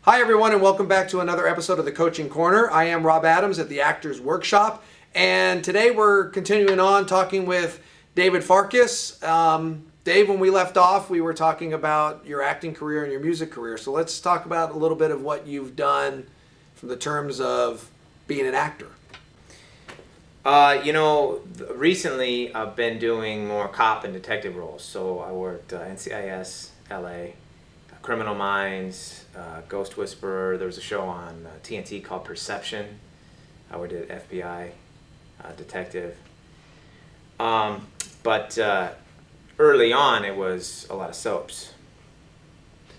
Hi everyone, and welcome back to another episode of the Coaching Corner. I am Rob Adams at the Actors Workshop, and today we're continuing on talking with David Farkas. Dave, when we left off, we were talking about your acting career and your music career. So let's talk about a little bit of what you've done from the terms of being an actor. Recently I've been doing more cop and detective roles. So I worked NCIS, LA, Criminal Minds, Ghost Whisperer. There was a show on TNT called Perception. I did FBI detective. But early on it was a lot of soaps.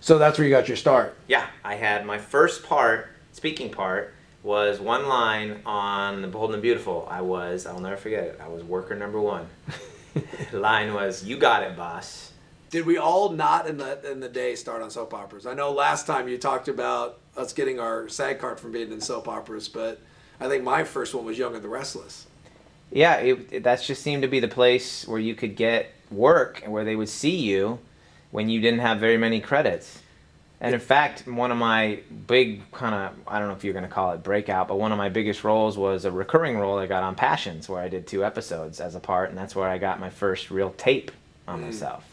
So that's where you got your start. Yeah, I had my first speaking part, was one line on The Bold and the Beautiful. I'll never forget it, I was worker number one. The line was, "You got it, boss." Did we all not in the day start on soap operas? I know last time you talked about us getting our SAG card from being in soap operas, but I think my first one was Young and the Restless. Yeah, that just seemed to be the place where you could get work and where they would see you when you didn't have very many credits. And in fact, one of my big I don't know if you're going to call it breakout, but one of my biggest roles was a recurring role I got on Passions, where I did 2 episodes as a part, and that's where I got my first real tape on myself.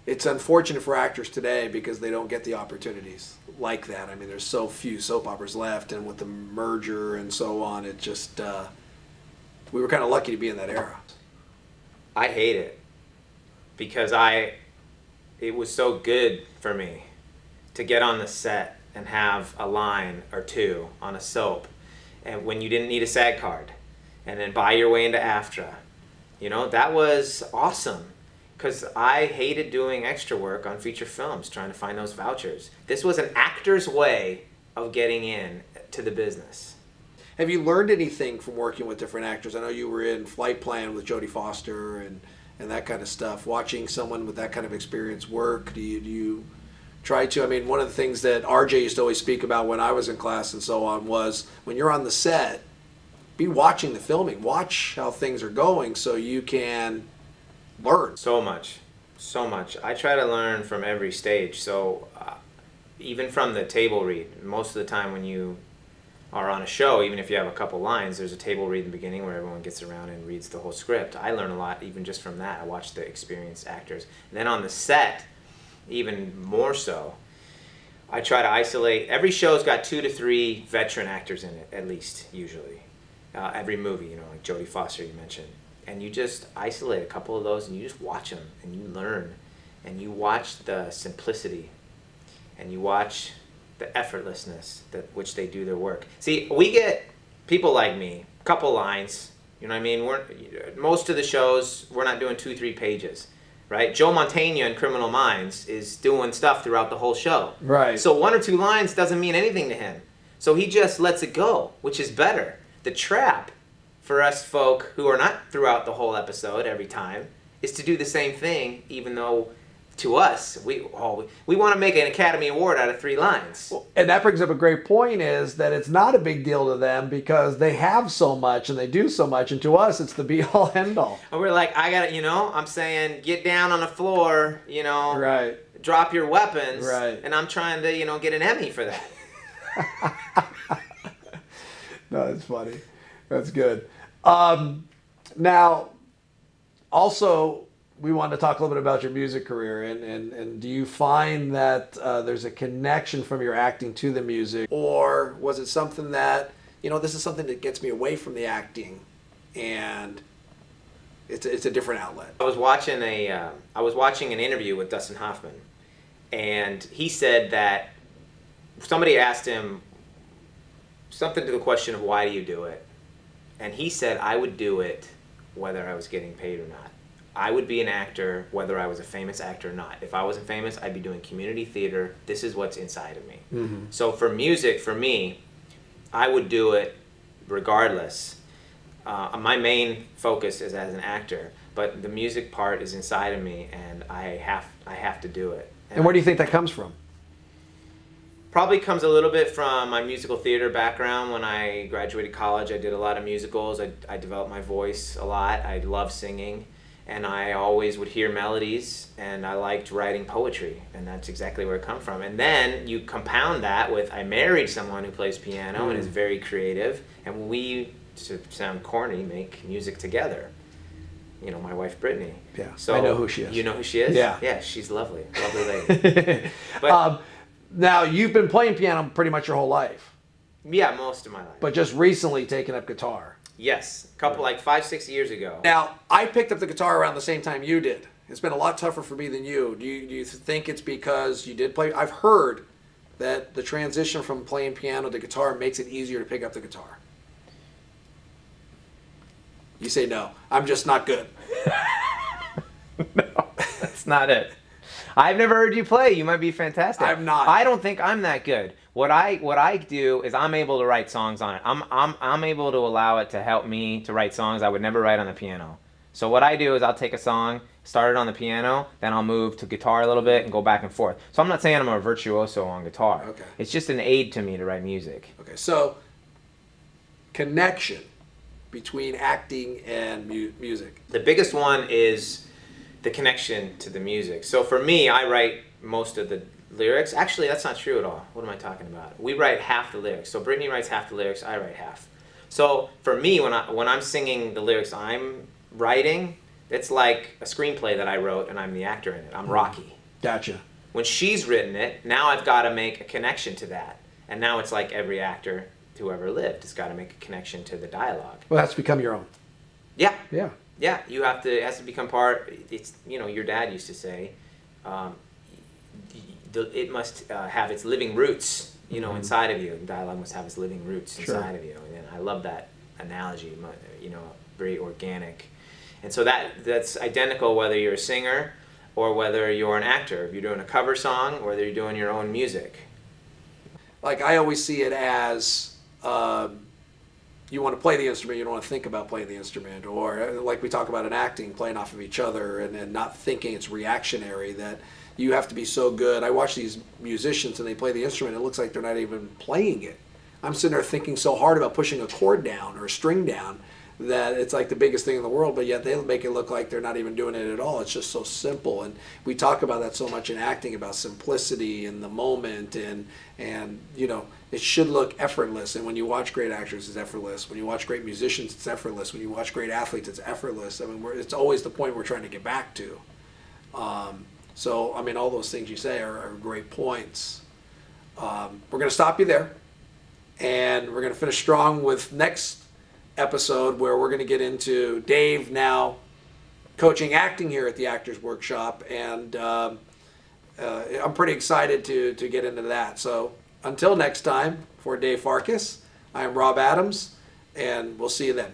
It's unfortunate for actors today because they don't get the opportunities like that. I mean, there's so few soap operas left, and with the merger and so on, it just, we were kind of lucky to be in that era. I hate it because it was so good for me to get on the set and have a line or 2 on a soap, and when you didn't need a SAG card, and then buy your way into AFTRA. That was awesome. Because I hated doing extra work on feature films, trying to find those vouchers. This was an actor's way of getting in to the business. Have you learned anything from working with different actors? I know you were in Flight Plan with Jodie Foster and that kind of stuff. Watching someone with that kind of experience work, do you try to? I mean, one of the things that RJ used to always speak about when I was in class and so on was when you're on the set, be watching the filming. Watch how things are going so you can learn. So much. I try to learn from every stage. So even from the table read, most of the time when you are on a show, even if you have a couple lines, there's a table read in the beginning where everyone gets around and reads the whole script. I learn a lot even just from that. I watch the experienced actors. And then on the set, even more so, I try to isolate. Every show's got 2 to 3 veteran actors in it, at least, usually. Every movie, like Jodie Foster you mentioned. And you just isolate a couple of those and you just watch them and you learn. And you watch the simplicity and you watch the effortlessness which they do their work. See, we get people like me, a couple lines, you know what I mean? Most of the shows, we're not doing 2-3 pages, right? Joe Mantegna in Criminal Minds is doing stuff throughout the whole show. Right. So 1 or 2 lines doesn't mean anything to him. So he just lets it go, which is better. The trap for us folk who are not throughout the whole episode every time is to do the same thing, even though to us, we want to make an Academy Award out of 3 lines. Well, and that brings up a great point, is that it's not a big deal to them because they have so much and they do so much, and to us it's the be-all, end-all. And we're like, I'm saying, get down on the floor, right. Drop your weapons, right. And I'm trying to, get an Emmy for that. No, that's funny. That's good. Now, also, we wanted to talk a little bit about your music career, and do you find that there's a connection from your acting to the music, or was it something that, this is something that gets me away from the acting, and it's a different outlet? I was watching an interview with Dustin Hoffman, and he said that somebody asked him something to the question of why do you do it? And he said, I would do it whether I was getting paid or not. I would be an actor whether I was a famous actor or not. If I wasn't famous, I'd be doing community theater. This is what's inside of me. Mm-hmm. So for music, for me, I would do it regardless. My main focus is as an actor, but the music part is inside of me, and I have to do it. And where do you think that comes from? Probably comes a little bit from my musical theater background. When I graduated college, I did a lot of musicals. I developed my voice a lot. I love singing. and I always would hear melodies, and I liked writing poetry, and that's exactly where it come from. And then you compound that with, I married someone who plays piano and is very creative, and we, to sound corny, make music together. You know, my wife Brittany. Yeah, so I know who she is. You know who she is? Yeah. Yeah, she's lovely, lovely lady. But now, you've been playing piano pretty much your whole life, yeah, most of my life. but just recently taken up guitar. Yes, a couple, like 5-6 years ago. Now, I picked up the guitar around the same time you did. It's been a lot tougher for me than you. Do you think it's because you did play? I've heard that the transition from playing piano to guitar makes it easier to pick up the guitar. You say no. I'm just not good. No, that's not it. I've never heard you play. You might be fantastic. I'm not. I don't think I'm that good. What I do is I'm able to write songs on it. I'm able to allow it to help me to write songs I would never write on the piano. So what I do is I'll take a song, start it on the piano, then I'll move to guitar a little bit and go back and forth. So I'm not saying I'm a virtuoso on guitar. Okay. It's just an aid to me to write music. Okay, so connection between acting and music. The biggest one is the connection to the music. So for me, I write most of the lyrics. Actually, that's not true at all. What am I talking about? We write half the lyrics. So Brittany writes half the lyrics, I write half. So for me, when I'm singing the lyrics I'm writing, it's like a screenplay that I wrote and I'm the actor in it. I'm Rocky. Gotcha. When she's written it, now I've got to make a connection to that. And now it's like every actor who ever lived has got to make a connection to the dialogue. Well, that's become your own. Yeah. Yeah. Yeah, you have to. It has to become part. It's, you know, your dad used to say, it must have its living roots, you know, inside of you. Dialogue must have its living roots inside of you. And I love that analogy. You know, very organic. And so that's identical whether you're a singer or whether you're an actor. If you're doing a cover song or whether you're doing your own music. Like, I always see it as you want to play the instrument, you don't want to think about playing the instrument, or like we talk about in acting, playing off of each other and not thinking it's reactionary, that you have to be so good. I watch these musicians and they play the instrument, it looks like they're not even playing it. I'm sitting there thinking so hard about pushing a chord down or a string down that it's like the biggest thing in the world, but yet they make it look like they're not even doing it at all. It's just so simple. And we talk about that so much in acting, about simplicity and the moment, and you know, it should look effortless. And when you watch great actors, it's effortless. When you watch great musicians, it's effortless. When you watch great athletes, it's effortless. I mean, it's always the point we're trying to get back to. So, I mean, all those things you say are great points. We're going to stop you there, and we're going to finish strong with next episode, where we're going to get into Dave now coaching acting here at the Actors Workshop, and I'm pretty excited to get into that. So until next time, for Dave Farkas, I am Rob Adams, and we'll see you then.